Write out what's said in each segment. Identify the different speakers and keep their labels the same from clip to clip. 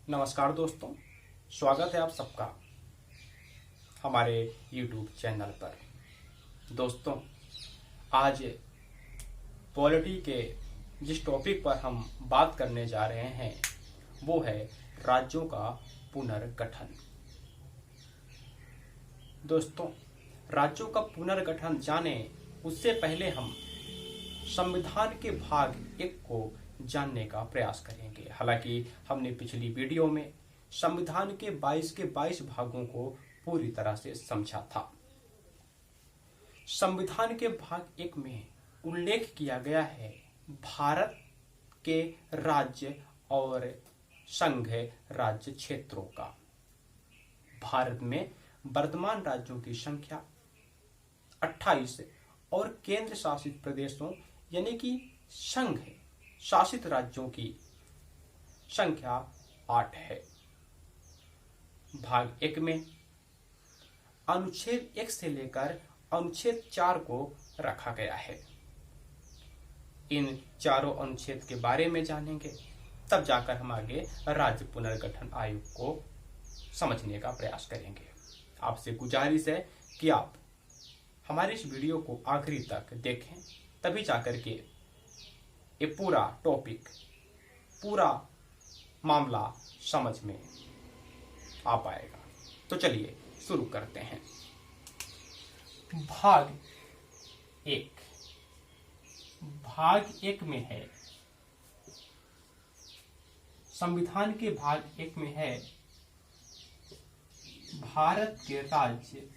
Speaker 1: नमस्कार दोस्तों, स्वागत है आप सबका हमारे YouTube चैनल पर। दोस्तों, आज पॉलिटी के जिस टॉपिक पर हम बात करने जा रहे हैं वो है राज्यों का पुनर्गठन। दोस्तों, राज्यों का पुनर्गठन जाने उससे पहले हम संविधान के भाग 1 को जानने का प्रयास करेंगे। हालांकि हमने पिछली वीडियो में संविधान के 22 भागों को पूरी तरह से समझा था। संविधान के भाग 1 में उल्लेख किया गया है भारत के राज्य और संघ राज्य क्षेत्रों का। भारत में वर्तमान राज्यों की संख्या 28 और केंद्र शासित प्रदेशों यानी कि संघ शासित राज्यों की संख्या 8 है। भाग 1 में अनुच्छेद 1 से लेकर अनुच्छेद 4 को रखा गया है। इन चारों अनुच्छेद के बारे में जानेंगे, तब जाकर हम आगे राज्य पुनर्गठन आयोग को समझने का प्रयास करेंगे। आपसे गुजारिश है कि आप हमारे इस वीडियो को आखिरी तक देखें, तभी जाकर के ये पूरा टॉपिक, पूरा मामला समझ में आ पाएगा। तो चलिए शुरू करते हैं। भाग 1। भाग 1 में है, संविधान के भाग 1 में है भारत के राज्य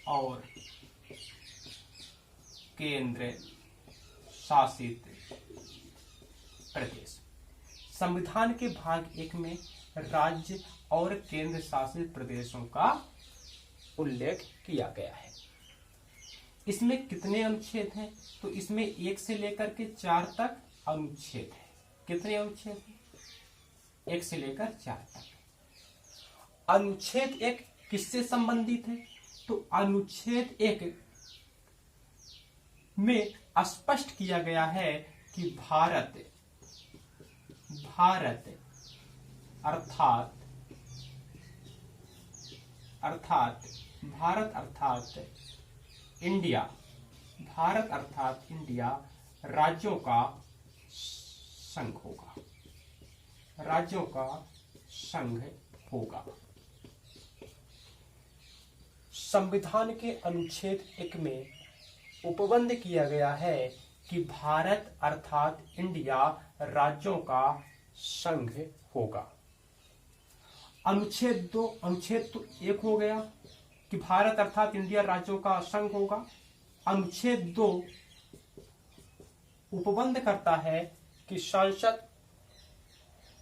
Speaker 1: और केंद्र शासित प्रदेश। संविधान के भाग 1 में राज्य और केंद्र शासित प्रदेशों का उल्लेख किया गया है। इसमें कितने अनुच्छेद हैं? तो इसमें 1 से लेकर के 4 तक अनुच्छेद है। कितने अनुच्छेद हैं? 1 से लेकर 4 तक। अनुच्छेद 1 किससे संबंधित है? तो अनुच्छेद 1 में स्पष्ट किया गया है कि भारत अर्थात इंडिया, भारत अर्थात इंडिया राज्यों का संघ होगा। राज्यों का संघ होगा। संविधान के अनुच्छेद 1 में उपबंध किया गया है कि भारत अर्थात इंडिया राज्यों का संघ होगा। अनुच्छेद 2, अनुच्छेद तो 1 हो गया कि भारत अर्थात इंडिया राज्यों का संघ होगा। अनुच्छेद 2 उपबंध करता है कि संसद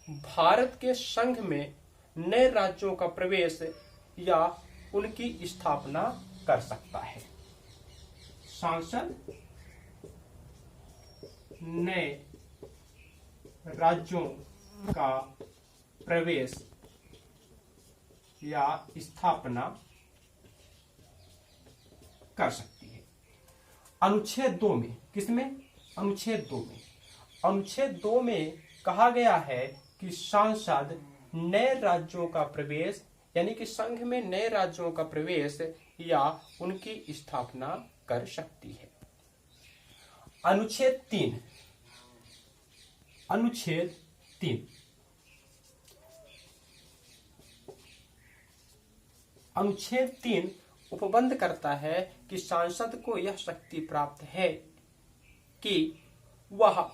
Speaker 1: भारत के संघ में नए राज्यों का प्रवेश या उनकी स्थापना कर सकता है। संसद नए राज्यों का प्रवेश या स्थापना कर सकती है। अनुच्छेद 2 में, किसमें? अनुच्छेद 2 में। अनुच्छेद 2 में कहा गया है कि संसद नए राज्यों का प्रवेश यानी कि संघ में नए राज्यों का प्रवेश या उनकी स्थापना कर सकती है। अनुच्छेद 3। अनुच्छेद 3 अनुच्छेद 3 उपबंध करता है कि सांसद को यह शक्ति प्राप्त है कि वह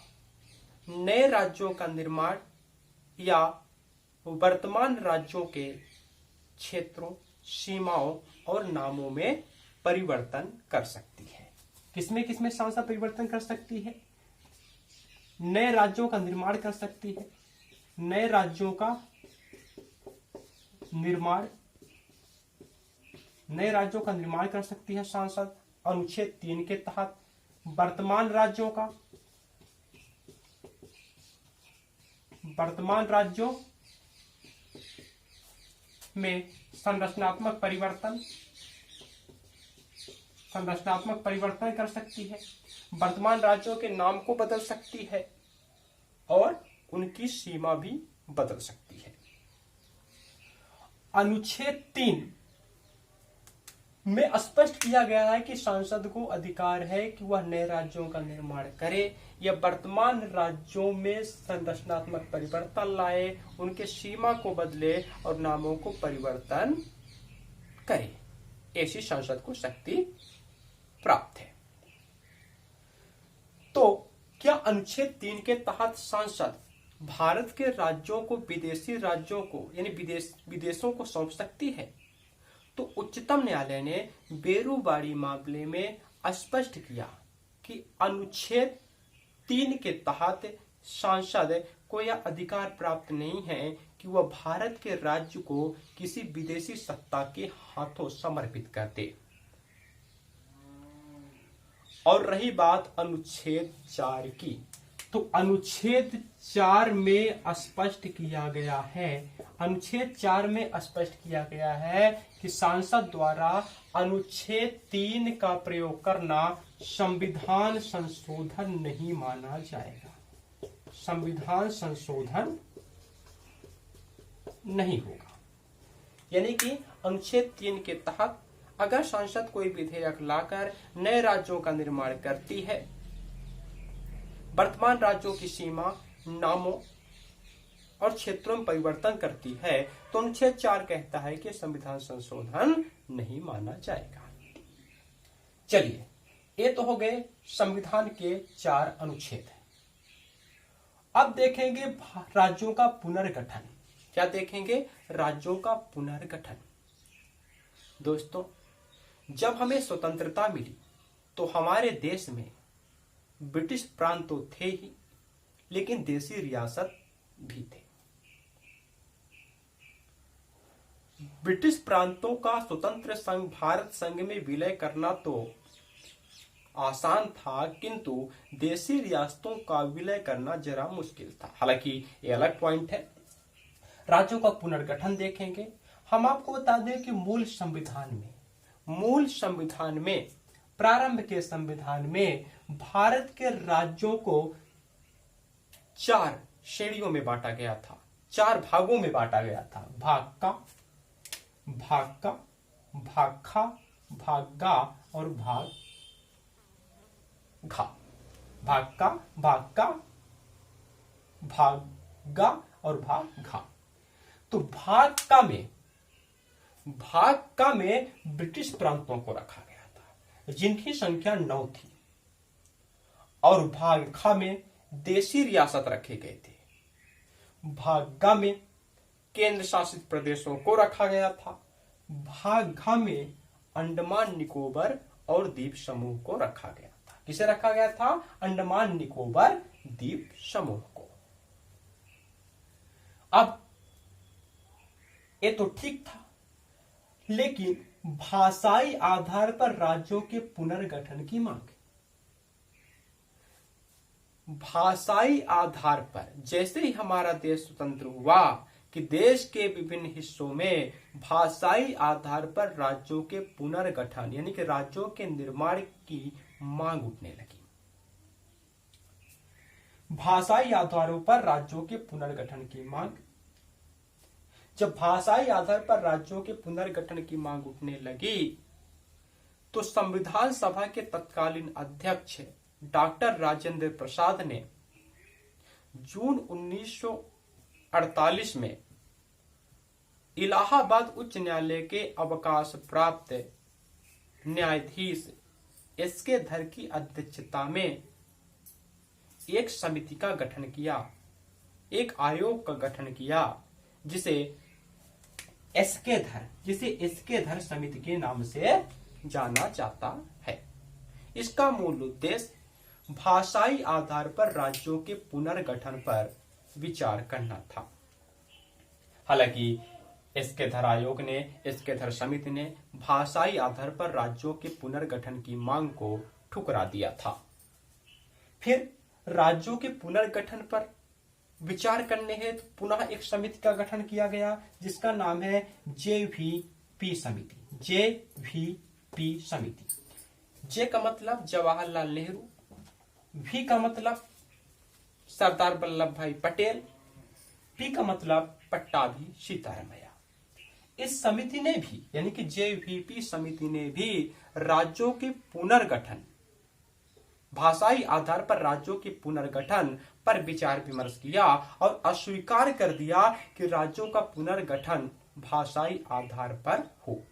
Speaker 1: नए राज्यों का निर्माण या वर्तमान राज्यों के क्षेत्रों, सीमाओं और नामों में परिवर्तन कर सकती है। किसमें किसमें सांसद परिवर्तन कर सकती है? नए राज्यों का निर्माण कर सकती है। नए राज्यों का निर्माण कर सकती है सांसद अनुच्छेद 3 के तहत। वर्तमान राज्यों में संरचनात्मक परिवर्तन कर सकती है। वर्तमान राज्यों के नाम को बदल सकती है और उनकी सीमा भी बदल सकती है। अनुच्छेद 3 में स्पष्ट किया गया है कि सांसद को अधिकार है कि वह नए राज्यों का निर्माण करे या वर्तमान राज्यों में संरचनात्मक परिवर्तन लाए, उनके सीमा को बदले और नामों को परिवर्तन करे। ऐसी संसद को शक्ति प्राप्त है। तो क्या अनुच्छेद 3 के तहत सांसद भारत के राज्यों को विदेशी राज्यों को यानी विदेशों को सौंप सकती है? तो उच्चतम न्यायालय ने बेरूबाड़ी मामले में स्पष्ट किया कि अनुच्छेद 3 के तहत सांसद को यह अधिकार प्राप्त नहीं है कि वह भारत के राज्य को किसी विदेशी सत्ता के हाथों समर्पित कर दे। और रही बात अनुच्छेद 4 की, तो अनुच्छेद 4 में स्पष्ट किया गया है, अनुच्छेद 4 में स्पष्ट किया गया है कि सांसद द्वारा अनुच्छेद 3 का प्रयोग करना संविधान संशोधन नहीं माना जाएगा। संविधान संशोधन नहीं होगा। यानी कि अनुच्छेद 3 के तहत अगर सांसद कोई विधेयक लाकर नए राज्यों का निर्माण करती है, वर्तमान राज्यों की सीमा, नामों और क्षेत्रों में परिवर्तन करती है, तो अनुच्छेद 4 कहता है कि संविधान संशोधन नहीं माना जाएगा। चलिए, ये तो हो गए संविधान के 4 अनुच्छेद। अब देखेंगे राज्यों का पुनर्गठन। क्या देखेंगे? राज्यों का पुनर्गठन। दोस्तों, जब हमें स्वतंत्रता मिली तो हमारे देश में ब्रिटिश प्रांत तो थे ही, लेकिन देसी रियासत भी थे। ब्रिटिश प्रांतों का स्वतंत्र संघ भारत संघ में विलय करना तो आसान था, किंतु देसी रियासतों का विलय करना जरा मुश्किल था। हालांकि ये अलग पॉइंट है। राज्यों का पुनर्गठन देखेंगे। हम आपको बता दें कि मूल संविधान में प्रारंभ के संविधान में भारत के राज्यों को 4 श्रेणियों में बांटा गया था, 4 भागों में बांटा गया था। भाग का, भागखा, भागगा और भागघा। भागका, भागका, भागगा और भागघा। तो भागका में ब्रिटिश प्रांतों को रखा गया था, जिनकी संख्या 9 थी, और भागखा में देशी रियासत रखे गए थे। भागगा में केंद्र शासित प्रदेशों को रखा गया था। भागघा में अंडमान निकोबार और द्वीप समूह को रखा गया था। किसे रखा गया था? अंडमान निकोबार द्वीप समूह को। अब ये तो ठीक था, लेकिन भाषाई आधार पर राज्यों के पुनर्गठन की मांग। भाषाई आधार पर जैसे ही हमारा देश स्वतंत्र हुआ कि देश के विभिन्न हिस्सों में भाषाई आधार पर राज्यों के पुनर्गठन यानी कि राज्यों के निर्माण की मांग उठने लगी। भाषाई आधारों पर राज्यों के पुनर्गठन की मांग। जब भाषाई आधार पर राज्यों के पुनर्गठन की मांग उठने लगी तो संविधान सभा के तत्कालीन अध्यक्ष डॉक्टर राजेंद्र प्रसाद ने जून 1948 में इलाहाबाद उच्च न्यायालय के अवकाश प्राप्त न्यायाधीश एसके धर की अध्यक्षता में एक समिति का गठन किया, एक आयोग का गठन किया, जिसे एसके धर समिति के नाम से जाना जाता है। इसका मूल उद्देश्य भाषाई आधार पर राज्यों के पुनर्गठन पर विचार करना था। हालांकि एसके धर आयोग ने, एसके धर समिति ने भाषाई आधार पर राज्यों के पुनर्गठन की मांग को ठुकरा दिया था। फिर राज्यों के पुनर्गठन पर विचार करने हेतु पुनः एक समिति का गठन किया गया, जिसका नाम है जेवीपी समिति। जेवीपी समिति। जे का मतलब जवाहरलाल नेहरू, वी का मतलब सरदार वल्लभ भाई पटेल, पी का मतलब पट्टाभी सीतारमैया। इस समिति ने भी यानी कि जेवीपी समिति ने भी राज्यों के पुनर्गठन, भाषाई आधार पर राज्यों के पुनर्गठन पर विचार विमर्श किया और अस्वीकार कर दिया कि राज्यों का पुनर्गठन भाषाई आधार पर हो।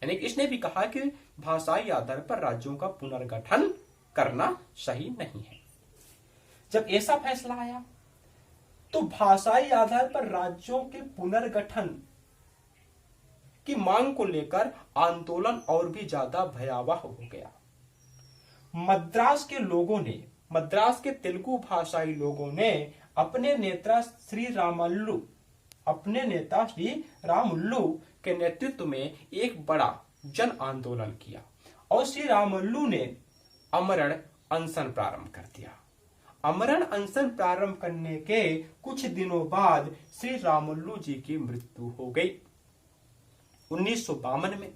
Speaker 1: यानी कि इसने भी कहा कि भाषाई आधार पर राज्यों का पुनर्गठन करना सही नहीं है। जब ऐसा फैसला आया तो भाषाई आधार पर राज्यों के पुनर्गठन की मांग को लेकर आंदोलन और भी ज्यादा भयावह हो गया। मद्रास के तेलुगु भाषाई लोगों ने अपने नेता श्री रामुल्लू के नेतृत्व में एक बड़ा जन आंदोलन किया और श्री रामुल्लू ने आमरण अनशन प्रारंभ कर दिया। आमरण अनशन प्रारंभ करने के कुछ दिनों बाद श्री रामुल्लू जी की मृत्यु हो गई 1952 में,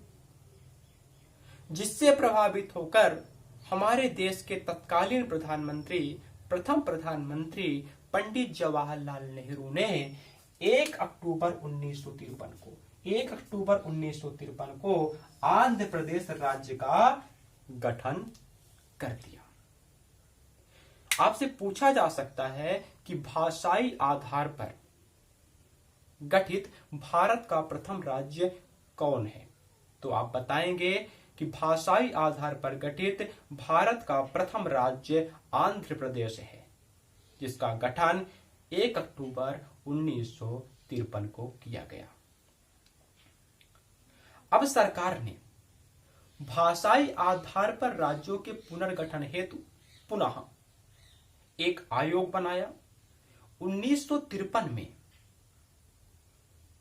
Speaker 1: जिससे प्रभावित होकर हमारे देश के तत्कालीन प्रथम प्रधानमंत्री पंडित जवाहरलाल नेहरू ने 1 अक्टूबर 1953 को आंध्र प्रदेश राज्य का गठन कर दिया। आपसे पूछा जा सकता है कि भाषाई आधार पर गठित भारत का प्रथम राज्य कौन है, तो आप बताएंगे कि भाषाई आधार पर गठित भारत का प्रथम राज्य आंध्र प्रदेश है, जिसका गठन 1 अक्टूबर 1953 को किया गया। अब सरकार ने भाषाई आधार पर राज्यों के पुनर्गठन हेतु पुनः एक आयोग बनाया। 1953 में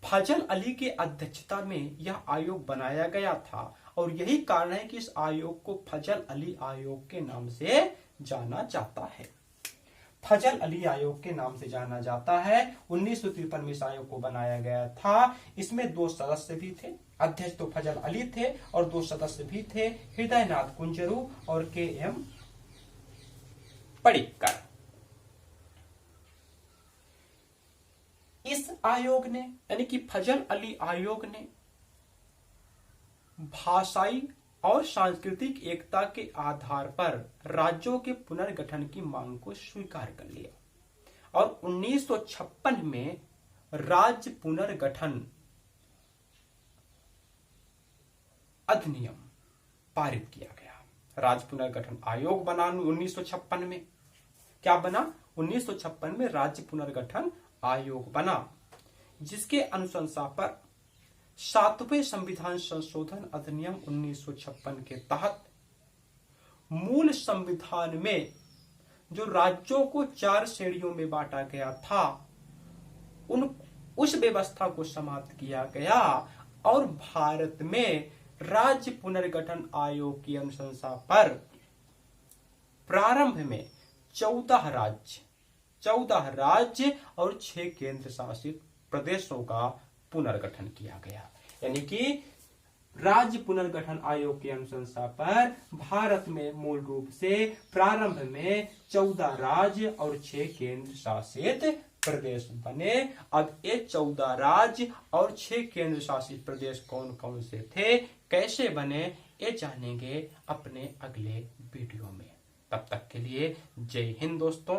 Speaker 1: फजल अली के अध्यक्षता में यह आयोग बनाया गया था और यही कारण है कि इस आयोग को फजल अली आयोग के नाम से जाना जाता है। फजल अली आयोग के नाम से जाना जाता है। 1953 में इस आयोग को बनाया गया था। इसमें 2 सदस्य भी थे, अध्यक्ष तो फजल अली थे और 2 सदस्य भी थे, हृदयनाथ कुंजरू और के.एम. पडिक्कर। इस आयोग ने यानी कि फजल अली आयोग ने भाषाई और सांस्कृतिक एकता के आधार पर राज्यों के पुनर्गठन की मांग को स्वीकार कर लिया और 1956 में राज्य पुनर्गठन अधिनियम पारित किया गया। राज्य पुनर्गठन आयोग बना 1956 में। क्या बना? 1956 में राज्य पुनर्गठन आयोग बना, जिसके अनुशंसा पर 7वें संविधान संशोधन अधिनियम 1956 के तहत मूल संविधान में जो राज्यों को 4 श्रेणियों में बांटा गया था, उस व्यवस्था को समाप्त किया गया और भारत में राज्य पुनर्गठन आयोग की अनुशंसा पर प्रारंभ में 14 राज्य और 6 केंद्र शासित प्रदेशों का पुनर्गठन किया गया। यानी कि राज्य पुनर्गठन आयोग की अनुशंसा पर भारत में मूल रूप से प्रारंभ में 14 राज्य और 6 केंद्र शासित प्रदेश बने। अब ये 14 राज्य और 6 केंद्र शासित प्रदेश कौन कौन से थे, कैसे बने, ये जानेंगे अपने अगले वीडियो में। तब तक के लिए जय हिंद दोस्तों।